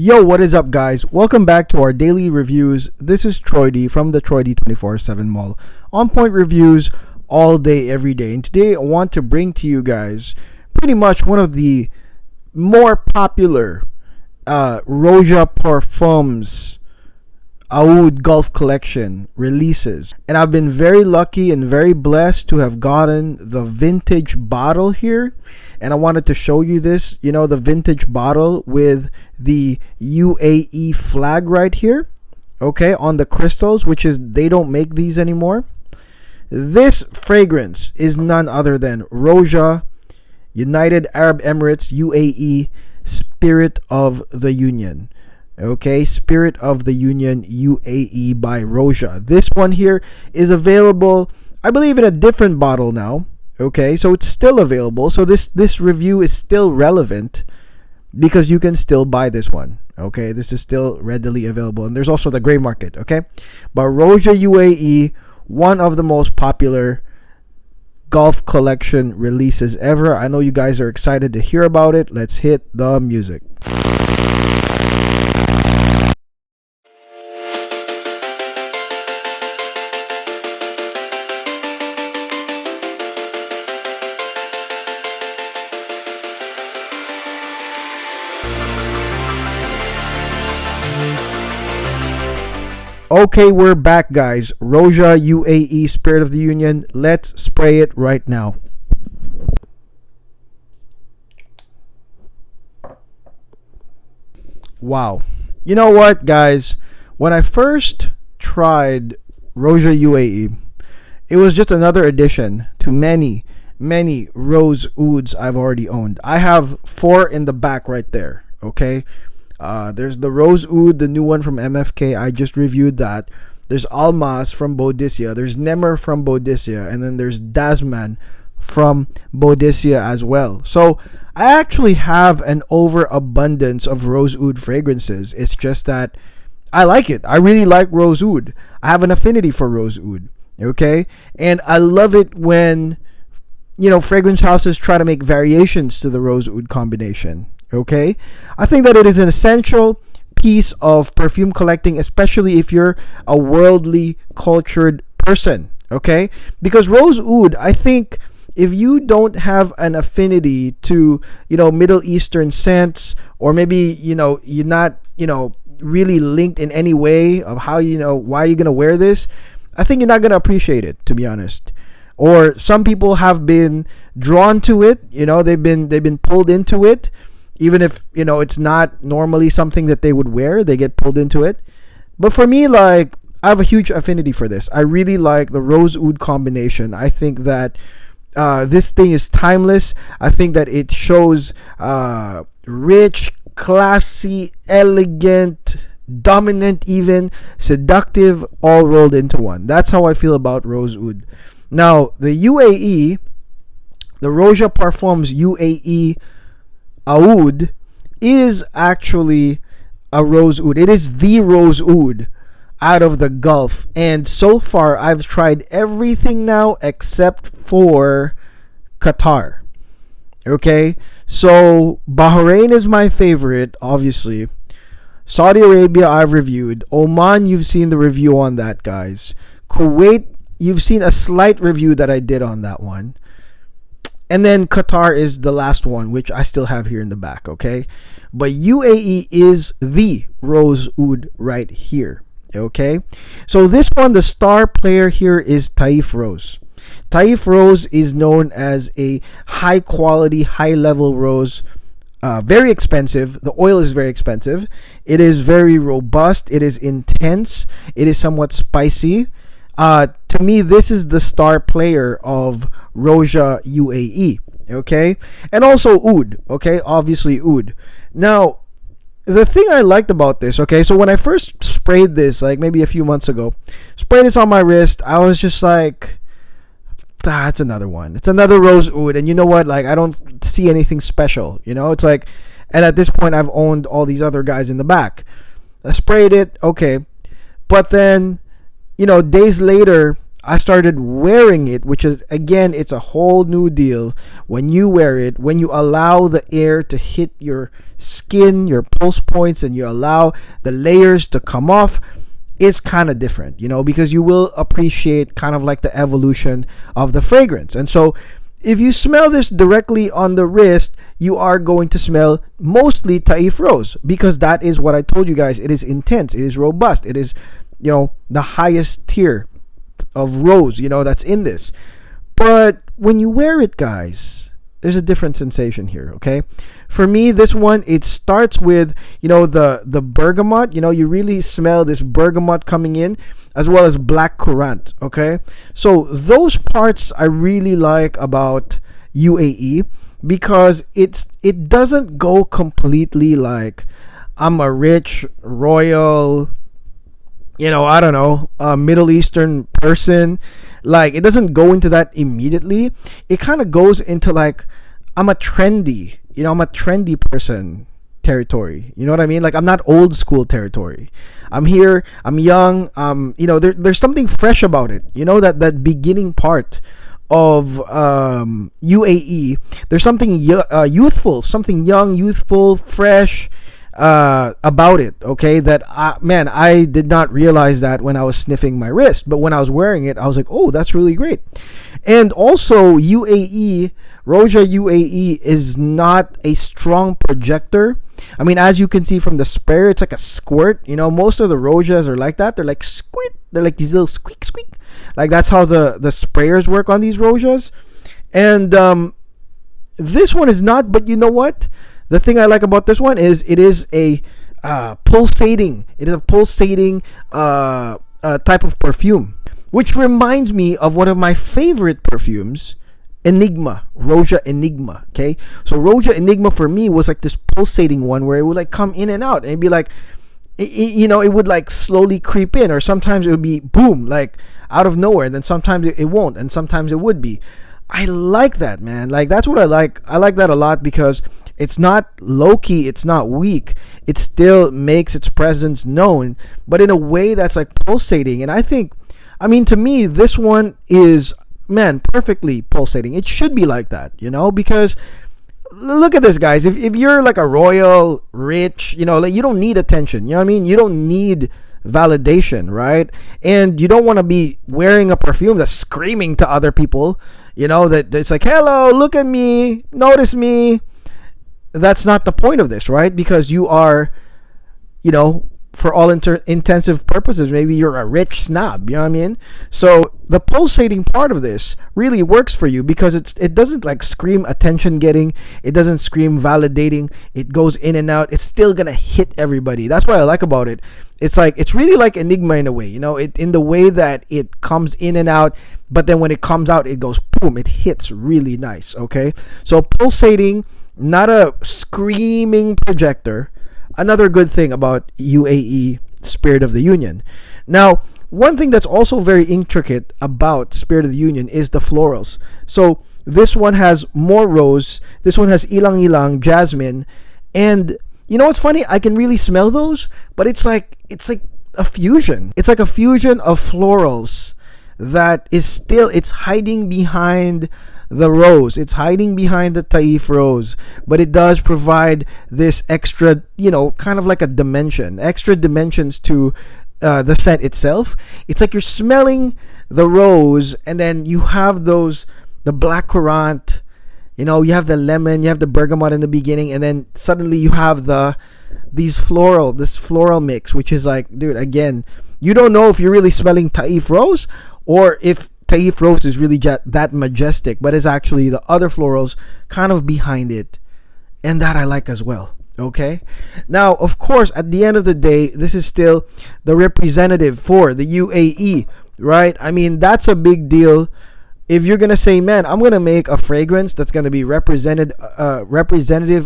Yo, what is up, guys? Welcome back to our daily reviews. This is Troy D from the Troy D 24/7 Mall. On point reviews all day, every day. And today I want to bring to you guys pretty much one of the more popular Roja Parfums Oud Gulf Collection releases. And I've been very lucky and very blessed to have gotten the vintage bottle here. And I wanted to show you this, the vintage bottle with the UAE flag right here, okay, on the crystals, which is, they don't make these anymore. This fragrance is none other than Roja, United Arab Emirates, UAE, Spirit of the Union. Okay, Spirit of the Union UAE by Roja. This one here is available, I believe, in a different bottle now. Okay, so it's still available. So this review is still relevant because you can still buy this one. Okay, this is still readily available, and there's also the gray market. Okay, but Roja UAE, one of the most popular Gulf Collection releases ever. I know you guys are excited to hear about it. Let's hit the music. Okay, we're back, guys. Roja UAE Spirit of the Union. Let's spray it right now. Wow. You know what, guys? When I first tried Roja UAE, it was just another addition to many Rose Ouds I've already owned. I have 4 in the back right there, okay? There's the Rose Oud, the new one from MFK. I just reviewed that. There's Almas from Boudicca. There's Nemer from Boudicca. And then there's Dasman from Boudicca as well. So I actually have an overabundance of Rose Oud fragrances. It's just that I like it. I really like Rose Oud. I have an affinity for Rose Oud. Okay? And I love it when, fragrance houses try to make variations to the Rose Oud combination. Okay, I think that it is an essential piece of perfume collecting, especially if you're a worldly cultured person. Okay, because Rose Oud, I think, if you don't have an affinity to Middle Eastern scents, or maybe you're not really linked in any way of how why you're gonna wear this, I think you're not gonna appreciate it, to be honest. Or some people have been drawn to it. They've been pulled into it. Even if, it's not normally something that they would wear, they get pulled into it. But for me, I have a huge affinity for this. I really like the Rose Oud combination. I think that this thing is timeless. I think that it shows rich, classy, elegant, dominant, even seductive, all rolled into one. That's how I feel about Rose Oud. Now, the UAE, the Roja Parfums UAE Oud is actually a Rose Oud. It is the Rose Oud out of the Gulf. And so far, I've tried everything now except for Qatar. Okay? So, Bahrain is my favorite, obviously. Saudi Arabia, I've reviewed. Oman, you've seen the review on that, guys. Kuwait, you've seen a slight review that I did on that one. And then Qatar is the last one, which I still have here in the back, okay? But UAE is the Rose Oud right here, okay? So this one, the star player here is Taif Rose. Taif Rose is known as a high-quality, high-level rose. Very expensive. The oil is very expensive. It is very robust. It is intense. It is somewhat spicy. To me, this is the star player of Roja UAE, okay? And also Oud, okay? Obviously Oud. Now, the thing I liked about this, okay, so when I first sprayed this, maybe a few months ago, sprayed this on my wrist, I was just like, it's another one. It's another Rose Oud, and you know what? I don't see anything special, It's and at this point, I've owned all these other guys in the back. I sprayed it, okay. But then, days later, I started wearing it, which is, again, it's a whole new deal. When you wear it, when you allow the air to hit your skin, your pulse points, and you allow the layers to come off, it's kind of different, because you will appreciate kind of like the evolution of the fragrance. And so if you smell this directly on the wrist, you are going to smell mostly Taif Rose, because that is what I told you guys. It is intense, it is robust, it is, the highest tier of rose, that's in this. But when you wear it, guys, there's a different sensation here, okay? For me, this one, it starts with, the bergamot. You really smell this bergamot coming in, as well as black currant, okay? So those parts I really like about UAE, because it doesn't go completely like, I'm a rich royal, I don't know, a Middle Eastern person. Like, it doesn't go into that immediately. It kind of goes into like, I'm a trendy person territory. You know what I mean? Like, I'm not old school territory. I'm here, I'm young. There's something fresh about it. That beginning part of UAE. There's something youthful, something young, youthful, fresh about it, okay? That I did not realize that when I was sniffing my wrist, but when I was wearing it, I was like, oh, that's really great. And also, Roja UAE is not a strong projector. I mean, as you can see from the sprayer, it's like a squirt. Most of the Rojas are like that. They're like squeak. They're like these little squeak squeak. Like, that's how the sprayers work on these Rojas. And this one is not, but you know what? The thing I like about this one is it is a pulsating. It is a pulsating type of perfume, which reminds me of one of my favorite perfumes, Enigma, Roja Enigma. Okay, so Roja Enigma for me was like this pulsating one where it would like come in and out, and it'd be like, it would like slowly creep in, or sometimes it would be boom, like out of nowhere, and then sometimes it won't, and sometimes it would be. I like that, man. Like, that's what I like. I like that a lot, because it's not low-key, it's not weak. It still makes its presence known, but in a way that's like pulsating. And to me, this one is, man, perfectly pulsating. It should be like that, because look at this, guys. If you're like a royal, rich, like, you don't need attention. You know what I mean? You don't need validation, right? And you don't want to be wearing a perfume that's screaming to other people, that it's like, hello, look at me, notice me. That's not the point of this, right? Because you are, for all intensive purposes, maybe you're a rich snob, you know what I mean? So the pulsating part of this really works for you, because it doesn't like scream attention getting, it doesn't scream validating, it goes in and out, it's still gonna hit everybody. That's what I like about it. It's really like Enigma in a way, in the way that it comes in and out, but then when it comes out, it goes boom, it hits really nice, okay? So pulsating, not a screaming projector. Another good thing about UAE Spirit of the Union. Now, one thing that's also very intricate about Spirit of the Union is the florals. So this one has more rose, this one has ilang ilang, jasmine, and what's funny? I can really smell those, but it's like a fusion. It's like a fusion of florals that is still, it's hiding behind the rose. It's hiding behind the Taif rose, but it does provide this extra, kind of like a dimension, extra dimensions to the scent itself. It's like you're smelling the rose, and then you have the black currant, you have the lemon, you have the bergamot in the beginning, and then suddenly you have this floral mix, which is like, dude, again, you don't know if you're really smelling Taif rose or if Taif rose is really that majestic, but it's actually the other florals kind of behind it, and that I like as well. Okay, now of course, at the end of the day, this is still the representative for the UAE, right? I mean, that's a big deal. If you're gonna say, man, I'm gonna make a fragrance that's gonna be representative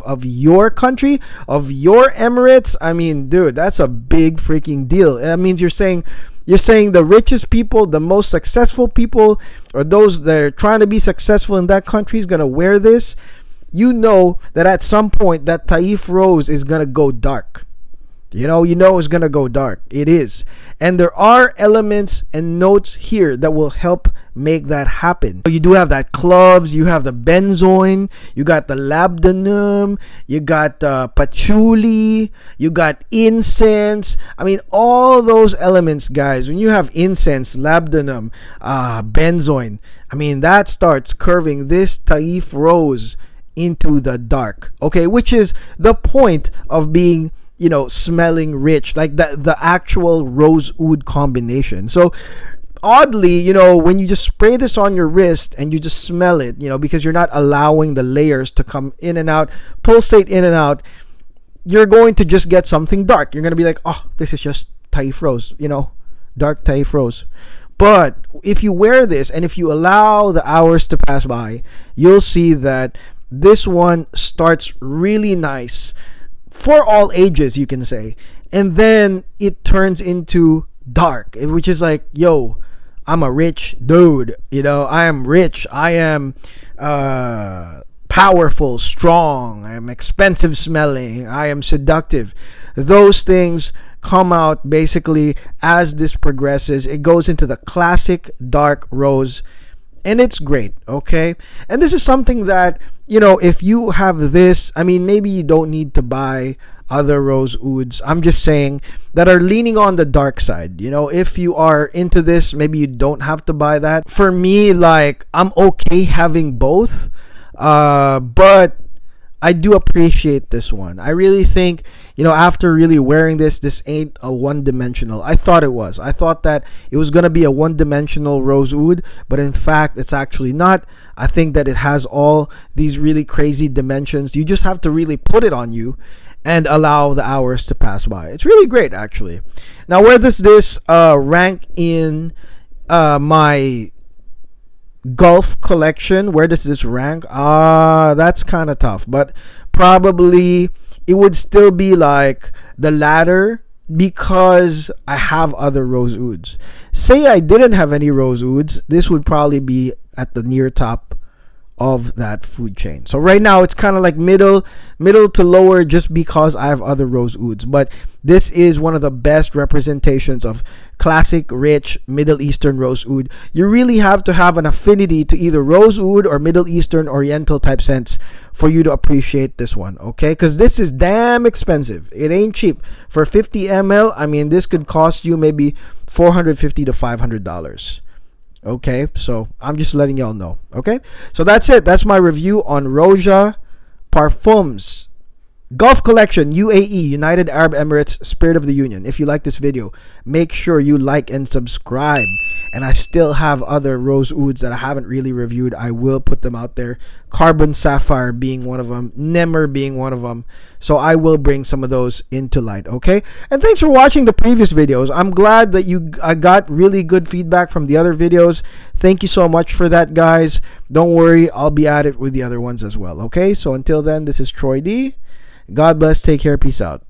of your country, of your Emirates, I mean, dude, that's a big freaking deal. That means you're saying the richest people, the most successful people, or those that are trying to be successful in that country is gonna wear this. You know that at some point that Taif rose is gonna go dark. You know it's gonna go dark. It is. And there are elements and notes here that will help make that happen. You do have that cloves, you have the benzoin, you got the labdanum, you got patchouli, you got incense. I mean, all those elements, guys, when you have incense, labdanum, benzoin, I mean, that starts curving this Taif rose into the dark, okay, which is the point of being, smelling rich, like the actual rose oud combination. So oddly, when you just spray this on your wrist and you just smell it, because you're not allowing the layers to come in and out, pulsate in and out, you're going to just get something dark. You're going to be like, oh, this is just Taif rose, dark Taif rose. But if you wear this and if you allow the hours to pass by, you'll see that this one starts really nice for all ages, you can say, and then it turns into dark, which is like, yo, I'm a rich dude, I am rich, I am powerful, strong, I am expensive smelling, I am seductive. Those things come out basically as this progresses. It goes into the classic dark rose, and it's great, okay? And this is something that, if you have this, I mean, maybe you don't need to buy other rose ouds. I'm just saying that are leaning on the dark side. If you are into this, maybe you don't have to buy that. For me, like, I'm okay having both, but I do appreciate this one. I really think, after really wearing this ain't a one-dimensional. I thought it was. I thought that it was going to be a one-dimensional rose oud, but in fact, it's actually not. I think that it has all these really crazy dimensions. You just have to really put it on you and allow the hours to pass by. It's really great, actually. Now, where does this rank in my Gulf collection? Where does this rank? That's kind of tough, but probably it would still be like the latter, because I have other rose ouds. Say I didn't have any rose ouds, this would probably be at the near top of that food chain. So right now it's kind of like middle to lower, just because I have other rose ouds. But this is one of the best representations of classic rich Middle Eastern rose oud. You really have to have an affinity to either rose oud or Middle Eastern Oriental type scents for you to appreciate this one, okay? Because this is damn expensive. It ain't cheap. For 50 ml, I mean, this could cost you maybe $450 to $500. Okay, so I'm just letting y'all know. Okay, so that's it. That's my review on Roja Parfums Gulf Collection, UAE, United Arab Emirates, Spirit of the Union. If you like this video, make sure you like and subscribe. And I still have other rose ouds that I haven't really reviewed. I will put them out there. Carbon Sapphire being one of them. Nemer being one of them. So I will bring some of those into light, okay? And thanks for watching the previous videos. I'm glad that I got really good feedback from the other videos. Thank you so much for that, guys. Don't worry, I'll be at it with the other ones as well, okay? So until then, this is Troy D. God bless. Take care. Peace out.